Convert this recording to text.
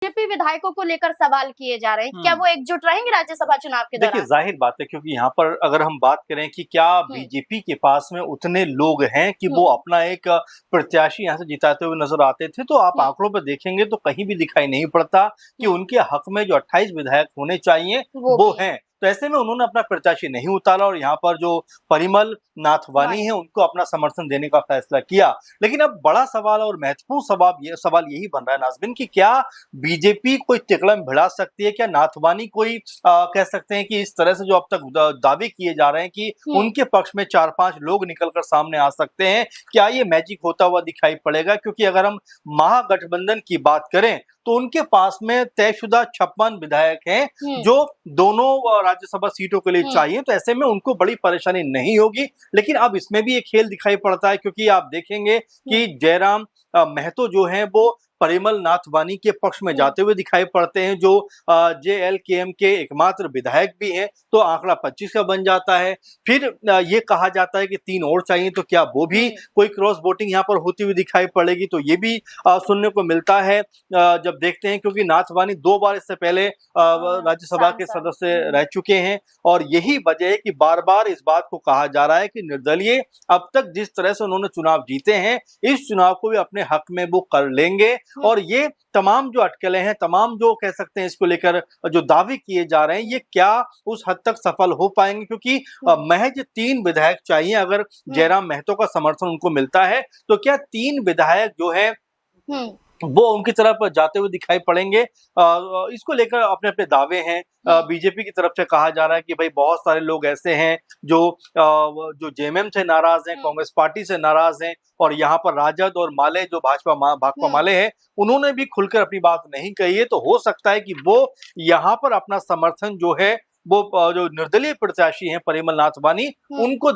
BJP विधायकों को लेकर सवाल किए जा रहे हैं, क्या वो एकजुट रहेंगे राज्यसभा चुनाव के देखिए दौरान? जाहिर बात है, क्योंकि यहाँ पर अगर हम बात करें कि क्या बीजेपी के पास में उतने लोग हैं कि वो अपना एक प्रत्याशी यहाँ से जिताते हुए नजर आते थे, तो आप आंकड़ों पर देखेंगे तो कहीं भी दिखाई नहीं पड़ता कि उनके हक में जो 28 विधायक होने चाहिए वो हैं। तो ऐसे में उन्होंने अपना प्रत्याशी नहीं उतारा और यहाँ पर जो परिमल नाथवानी है उनको अपना समर्थन देने का फैसला किया। लेकिन अब बड़ा सवाल और महत्वपूर्ण सवाल यही बन रहा है नाज़मीन कि क्या बीजेपी कोई तिकड़म भिड़ा सकती है? क्या नाथवानी कोई कह सकते हैं कि इस तरह से जो अब तक दावे किए जा रहे हैं कि उनके पक्ष में 4-5 लोग निकलकर सामने आ सकते हैं, क्या ये मैजिक होता हुआ दिखाई पड़ेगा? क्योंकि अगर हम महागठबंधन की बात करें तो उनके पास में तयशुदा 56 विधायक हैं जो दोनों राज्यसभा सीटों के लिए चाहिए, तो ऐसे में उनको बड़ी परेशानी नहीं होगी। लेकिन अब इसमें भी एक खेल दिखाई पड़ता है, क्योंकि आप देखेंगे कि जयराम महतो जो हैं वो परिमल नाथवानी के पक्ष में जाते हुए दिखाई पड़ते हैं, जो जेएलकेएम के एकमात्र विधायक भी हैं, तो आंकड़ा 25 का बन जाता है। फिर ये कहा जाता है कि 3 और चाहिए, तो क्या वो भी कोई क्रॉस वोटिंग यहाँ पर होती हुई दिखाई पड़ेगी? तो ये भी सुनने को मिलता है जब देखते हैं, क्योंकि नाथवानी 2 बार इससे पहले राज्यसभा के सदस्य रह चुके हैं और यही वजह है कि बार-बार इस बात को कहा जा रहा है कि निर्दलीय अब तक जिस तरह से उन्होंने चुनाव जीते हैं, इस चुनाव को भी अपने हक में वो कर लेंगे। और ये तमाम जो अटकलें हैं, तमाम जो कह सकते हैं इसको लेकर जो दावे किए जा रहे हैं, ये क्या उस हद तक सफल हो पाएंगे? क्योंकि महज 3 विधायक चाहिए। अगर जयराम महतो का समर्थन उनको मिलता है तो क्या 3 विधायक जो है वो उनकी तरफ जाते हुए दिखाई पड़ेंगे? इसको लेकर अपने अपने दावे हैं। बीजेपी की तरफ से कहा जा रहा है कि भाई बहुत सारे लोग ऐसे हैं जो जेएमएम से नाराज हैं, कांग्रेस पार्टी से नाराज हैं, और यहाँ पर राजद और माले जो भाकपा माले हैं, उन्होंने भी खुलकर अपनी बात नहीं कही है। तो हो सकता है कि वो यहाँ पर अपना समर्थन जो है वो जो निर्दलीय प्रत्याशी हैं परिमल नाथवानी उनको